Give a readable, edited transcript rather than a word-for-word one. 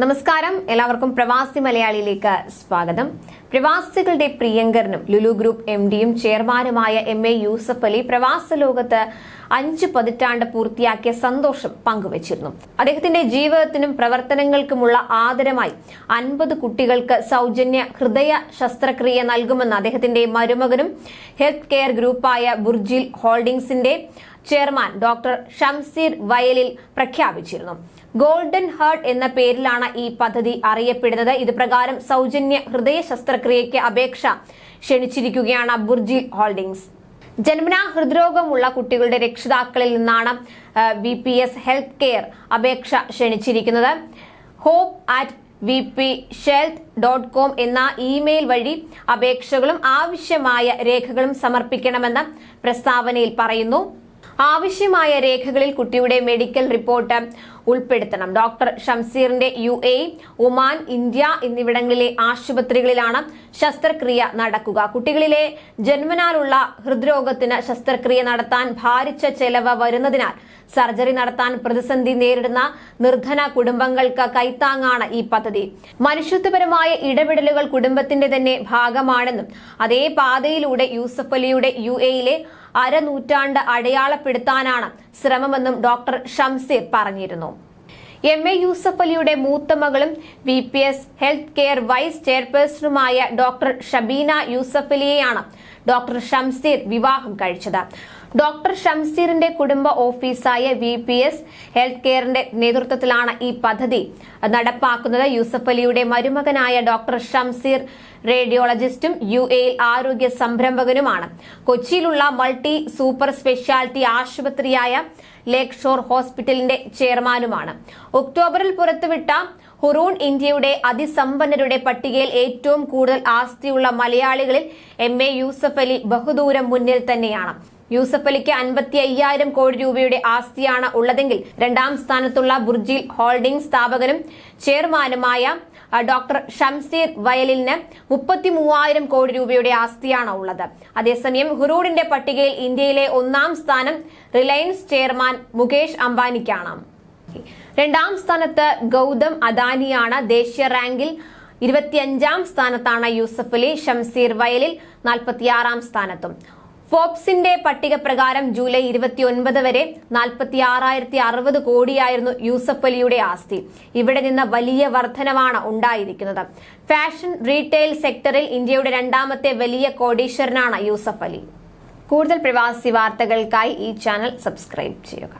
നമസ്കാരം, എല്ലാവർക്കും പ്രവാസി മലയാളിയിലേക്ക് സ്വാഗതം. പ്രവാസികളുടെ പ്രിയങ്കരനും ലുലു ഗ്രൂപ്പ് MDയും ചെയർമാനുമായ MA യൂസഫ് അലി പ്രവാസ ലോകത്ത് 5 പതിറ്റാണ്ട് പൂർത്തിയാക്കിയ സന്തോഷം പങ്കുവച്ചിരുന്നു. അദ്ദേഹത്തിന്റെ ജീവിതത്തിനും പ്രവർത്തനങ്ങൾക്കുമുള്ള ആദരമായി 50 കുട്ടികൾക്ക് സൗജന്യ ഹൃദയ ശസ്ത്രക്രിയ നൽകുമെന്ന് അദ്ദേഹത്തിന്റെ മരുമകനും ഹെൽത്ത് കെയർ ഗ്രൂപ്പായ ബുർജിൽ ഹോൾഡിംഗ്സിന്റെ ചെയർമാൻ ഡോക്ടർ ഷംസീർ വയലിൽ പ്രഖ്യാപിച്ചിരുന്നു. ഗോൾഡൻ ഹാർട്ട് എന്ന പേരിലാണ് ഈ പദ്ധതി അറിയപ്പെടുന്നത്. ഇത് പ്രകാരം സൗജന്യ ഹൃദയ ശസ്ത്രക്രിയയ്ക്ക് അപേക്ഷ ക്ഷണിച്ചിരിക്കുകയാണ് ബുർജിൽ ഹോൾഡിംഗ്സ്. ജന്മനാ ഹൃദ്രോഗമുള്ള കുട്ടികളുടെ രക്ഷിതാക്കളിൽ നിന്നാണ് VPS ഹെൽത്ത് കെയർ അപേക്ഷ ക്ഷണിച്ചിരിക്കുന്നത്. hope@vpshealth.com എന്ന ഇമെയിൽ വഴി അപേക്ഷകളും ആവശ്യമായ രേഖകളും സമർപ്പിക്കണമെന്ന് പ്രസ്താവനയിൽ പറയുന്നു. ആവശ്യമായ രേഖകളിൽ കുട്ടിയുടെ മെഡിക്കൽ റിപ്പോർട്ട് ഉൾപ്പെടുത്തണം. ഡോക്ടർ ഷംസീറിന്റെ UAE, ഒമാൻ, ഇന്ത്യ എന്നിവിടങ്ങളിലെ ആശുപത്രികളിലാണ് ശസ്ത്രക്രിയ നടക്കുക. കുട്ടികളിലെ ജന്മനാലുള്ള ഹൃദ്രോഗത്തിന് ശസ്ത്രക്രിയ നടത്താൻ ഭാരിച്ച ചെലവ് വരുന്നതിനാൽ സർജറി നടത്താൻ പ്രതിസന്ധി നേരിടുന്ന നിർധന കുടുംബങ്ങൾക്ക് കൈത്താങ്ങാണ് ഈ പദ്ധതി. മനുഷ്യത്വപരമായ ഇടപെടലുകൾ കുടുംബത്തിന്റെ തന്നെ ഭാഗമാണെന്നും അതേ പാതയിലൂടെ യൂസഫ് അലിയുടെ UAEയിലെ അരനൂറ്റാണ്ട് അടയാളപ്പെടുത്താനാണ് ശ്രമമെന്നും ഡോക്ടർ ഷംസീർ പറഞ്ഞിരുന്നു. MA യൂസഫ് അലിയുടെ മൂത്ത മകളും VPS ഹെൽത്ത് കെയർ വൈസ് ചെയർപേഴ്സണുമായ ഡോക്ടർ ഷബീന യൂസഫ് അലിയെയാണ് ഡോക്ടർ ഷംസീർ വിവാഹം കഴിച്ചത്. ഡോക്ടർ ഷംസീറിന്റെ കുടുംബ ഓഫീസായ VPS ഹെൽത്ത് കെയറിന്റെ നേതൃത്വത്തിലാണ് ഈ പദ്ധതി നടപ്പാക്കുന്നത്. യൂസഫ് അലിയുടെ മരുമകനായ ഡോക്ടർ ഷംസീർ റേഡിയോളജിസ്റ്റും UAEയിൽ ആരോഗ്യ സംരംഭകനുമാണ്. കൊച്ചിയിലുള്ള മൾട്ടി സൂപ്പർ സ്പെഷ്യാലിറ്റി ആശുപത്രിയായ ലേക്ക് ഷോർ ഹോസ്പിറ്റലിന്റെ ചെയർമാനുമാണ്. ഒക്ടോബറിൽ പുറത്തുവിട്ട ഹുറൂൺ ഇന്ത്യയുടെ അതിസമ്പന്നരുടെ പട്ടികയിൽ ഏറ്റവും കൂടുതൽ ആസ്തിയുള്ള മലയാളികളിൽ MA യൂസഫ് അലി ബഹുദൂരം മുന്നിൽ തന്നെയാണ്. യൂസഫ് അലിക്ക് 55,000 കോടി രൂപയുടെ ആസ്തിയാണ് ഉള്ളതെങ്കിൽ രണ്ടാം സ്ഥാനത്തുള്ള ബുർജിൽ ഹോൾഡിംഗ് സ്ഥാപകനും ചെയർമാനുമായ ഡോക്ടർ ഷംസീർ വയലിന് 33,000 കോടി രൂപയുടെ ആസ്തിയാണ് ഉള്ളത്. അതേസമയം ഹുറൂണിന്റെ പട്ടികയിൽ ഇന്ത്യയിലെ 1-ാം സ്ഥാനം റിലയൻസ് ചെയർമാൻ മുകേഷ് അംബാനിക്കാണ്. 2-ാം സ്ഥാനത്ത് ഗൗതം അദാനിയാണ്. ദേശീയ റാങ്കിൽ 25-ാം സ്ഥാനത്താണ് യൂസഫ് അലി. ഷംസീർ വയലിൽ 46-ാം സ്ഥാനത്തും. ഫോബ്സിന്റെ പട്ടിക പ്രകാരം ജൂലൈ 29 വരെ 46,060 കോടിയായിരുന്നു യൂസഫ് അലിയുടെ ആസ്തി. ഇവിടെ നിന്ന് വലിയ വർധനവാണ് ഉണ്ടായിരിക്കുന്നത്. ഫാഷൻ റീറ്റെയിൽ സെക്ടറിൽ ഇന്ത്യയുടെ 2ാമത്തെ വലിയ കോടീശ്വരനാണ് യൂസഫ് അലി. കൂടുതൽ പ്രവാസി വാർത്തകൾക്കായി ഈ ചാനൽ സബ്സ്ക്രൈബ് ചെയ്യുക.